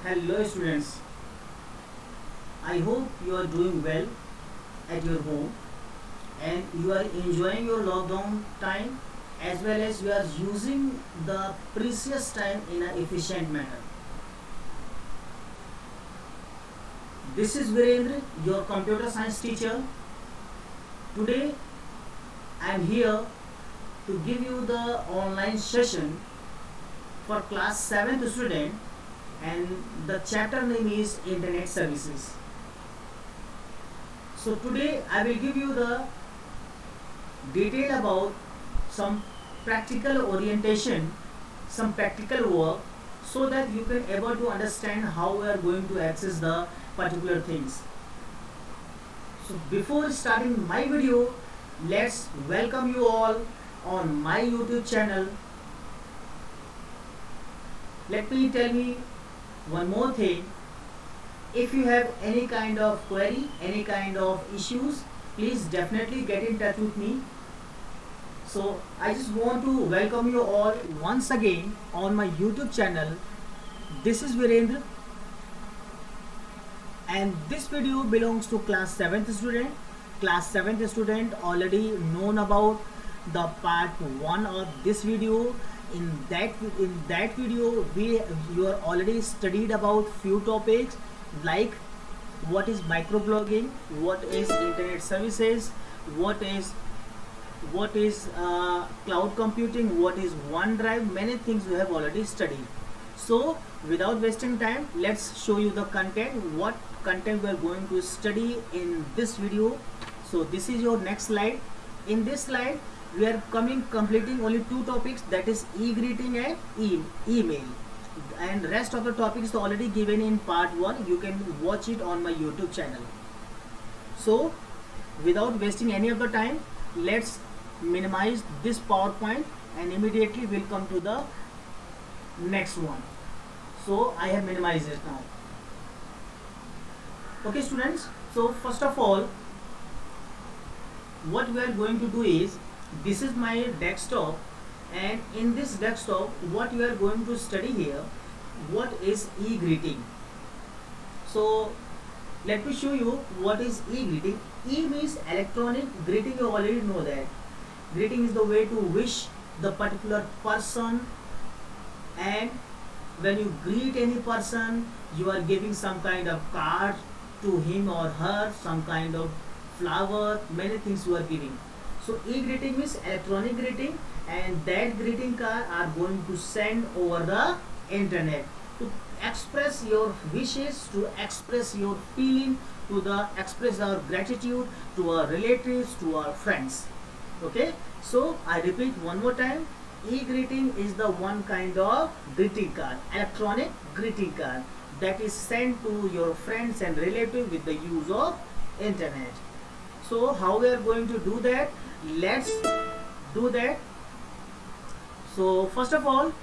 Hello students, I hope you are doing well at your home and you are enjoying your lockdown time as well as you are using the precious time in an efficient manner. This is Virendra, your computer science teacher. Today I am here to give you the online session for class 7th student and the chapter name is Internet Services. So today I will give you the detail about some practical orientation, some practical work so that you can able to understand how we are going to access the particular things. So before starting my video, let's welcome you all on my YouTube channel. Let me tell me one more thing. If you have any kind of query, any kind of issues, please definitely get in touch with me. So I just want to welcome you all once again on my YouTube channel. This is Virendra and this video belongs to class 7th student. Class 7th student already known about the part 1 of this video. In that video you are already studied about few topics like what is microblogging, what is internet services, what is cloud computing, what is OneDrive. Many things we have already studied. So without wasting time, let's show you the content, what content we are going to study in this video. So this is your next slide. In this slide we are completing only two topics, that is e-greeting and email, and rest of the topics already given in part 1. You can watch it on my YouTube channel. So without wasting any of the time, let's minimize this PowerPoint and immediately we'll come to the next one. So I have minimized it now. Okay students, so first of all what we are going to do is, this is my desktop and in this desktop what we are going to study here, what is e-greeting. So let me show you what is e-greeting. E means electronic, greeting you already know that. Greeting is the way to wish the particular person, and when you greet any person you are giving some kind of card to him or her, some kind of flower, many things you are giving. So e-greeting means electronic greeting, and that greeting card are going to send over the internet to express your wishes, to express your feeling, to the express our gratitude to our relatives, to our friends. Okay, so I repeat one more time, e-greeting is the one kind of greeting card, electronic greeting card, that is sent to your friends and relatives with the use of internet. So how we are going to do that, let's do that. So first of all,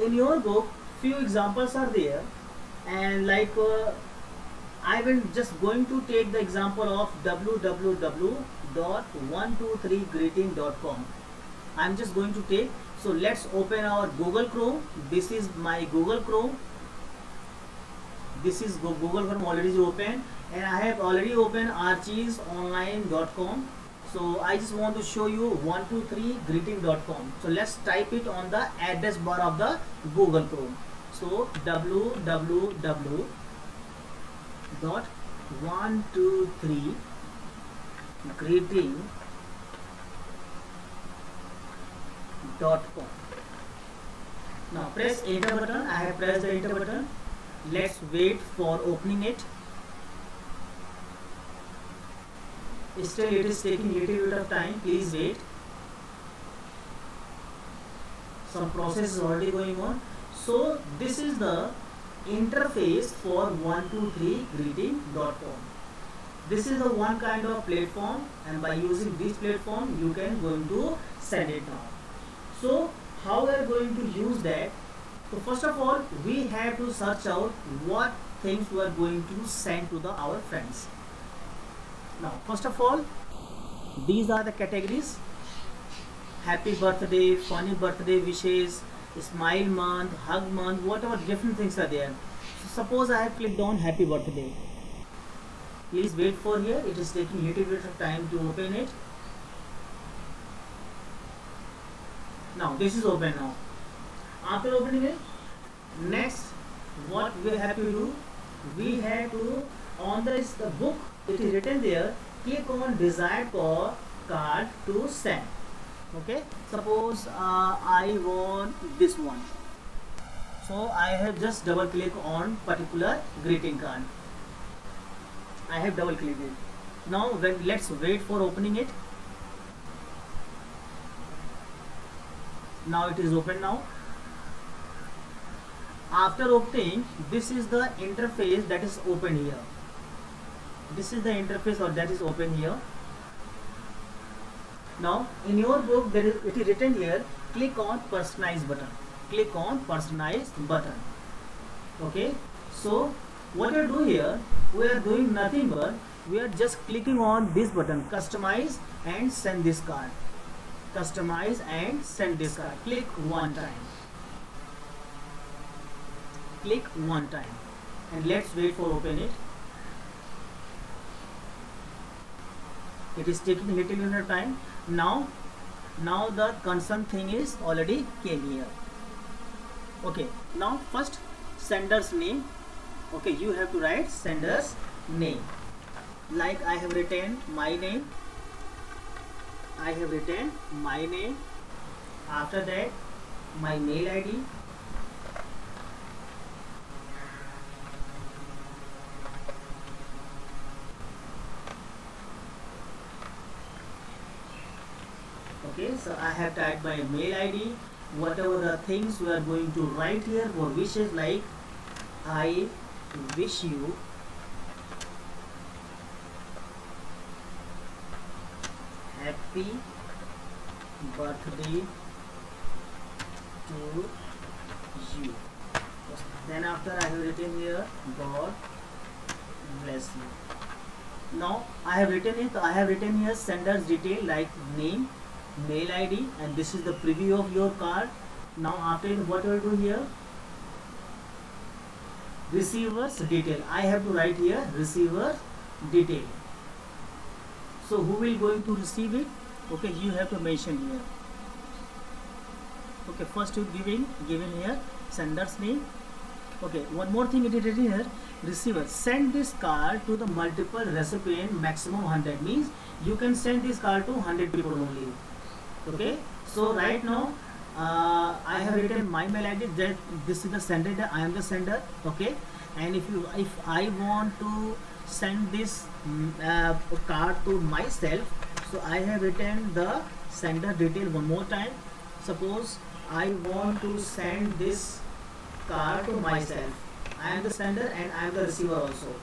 in your book few examples are there, and I will just going to take the example of www.123greeting.com. I'm just going to take. So let's open our Google Chrome. This is my Google Chrome. This is Google Chrome already open, and I have already opened archiesonline.com. So I just want to show you 123greeting.com. So let's type it on the address bar of the Google Chrome. So www.123greeting.com. Now press enter button. I have pressed the enter button. Let's wait for opening it. Still it is taking little bit of time, please wait. Some process is already going on. So this is the interface for 123greeting.com. This is the one kind of platform, and by using this platform you can going to send it now. So how we are going to use that? So first of all we have to search out what things we are going to send to our friends. Now first of all, these are the categories: happy birthday, funny birthday wishes, smile month, hug month, whatever different things are there. suppose I have clicked on happy birthday. Please wait for here, it is taking little bit of time to open it. Now this is open now. After opening it, next what we have to do, we have to, on the book it is written there, click on desired card to send. Okay, suppose I want this one, so I have just double click on particular greeting card. I have double clicked it. Now let's wait for opening it. Now it is open now. After opening, this is the interface that is open here. This is the interface or that is open here. Now in your book it is written here, click on personalize button. Click on personalize button. Okay, so what we do here, we are doing nothing but we are just clicking on this button, customize and send this card. Customize and send this card. Click one time. Click one time and let's wait for open it. It is taking a little bit of time. Now the concerned thing is already came here. Okay, now first sender's name. Okay, you have to write sender's name. Like I have written my name. I have written my name. After that, my mail ID. Okay, so I have typed my mail ID. Whatever the things we are going to write here for wishes, like I wish you happy birthday to you. Then after I have written here, God bless you. Now I have written it. I have written here sender's detail like name, mail ID, and this is the preview of your card. Now after what I will do here, receiver's detail. I have to write here receiver detail. So who will going to receive it? Okay, you have to mention here. Okay, first you given here sender's name. Okay, one more thing it is written here, receiver. Send this card to the multiple recipient, maximum 100, means you can send this card to 100 people only. Okay, so right now I have written my mail ID, that this is the sender, that I am the sender. Okay, and if I want to send this card to myself, so I have written the sender detail one more time. Suppose I want to send this card to myself. I am the sender and I am the receiver also.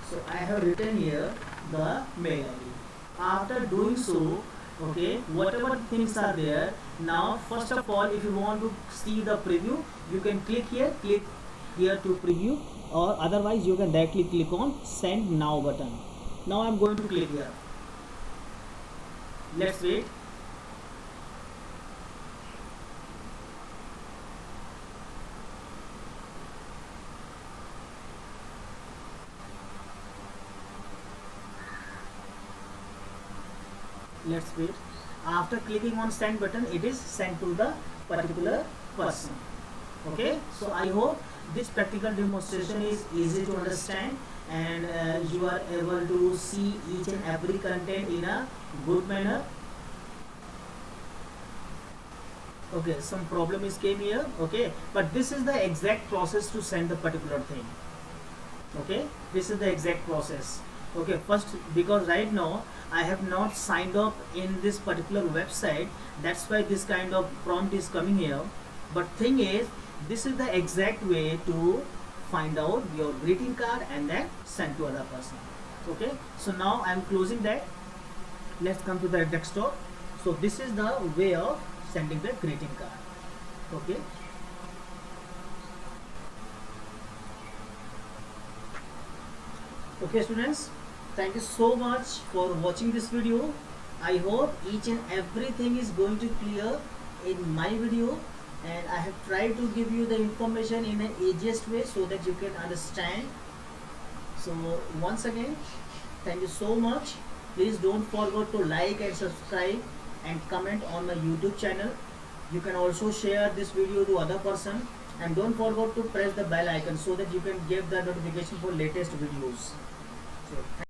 So I have written here the mail ID. After doing so, okay, whatever things are there, now first of all, if you want to see the preview, you can click here to preview, or otherwise you can directly click on send now button. Now I am going to click here. Let's wait. Let's wait. After clicking on send button, it is sent to the particular person. Okay, so I hope this practical demonstration is easy to understand, and you are able to see each and every content in a good manner. Okay, some problem is came here. Okay, but this is the exact process to send the particular thing. Okay, this is the exact process. Okay, first, because right now I have not signed up in this particular website, that's why this kind of prompt is coming here. But thing is, this is the exact way to find out your greeting card and then send to other person. Okay, so now I am closing that. Let's come to the desktop. So this is the way of sending the greeting card. Okay, okay students, thank you so much for watching this video. I hope each and everything is going to clear in my video. and I have tried to give you the information in an easiest way so that you can understand. So once again, thank you so much. Please don't forget to like and subscribe and comment on my YouTube channel. You can also share this video to other person, and don't forget to press the bell icon so that you can get the notification for latest videos. So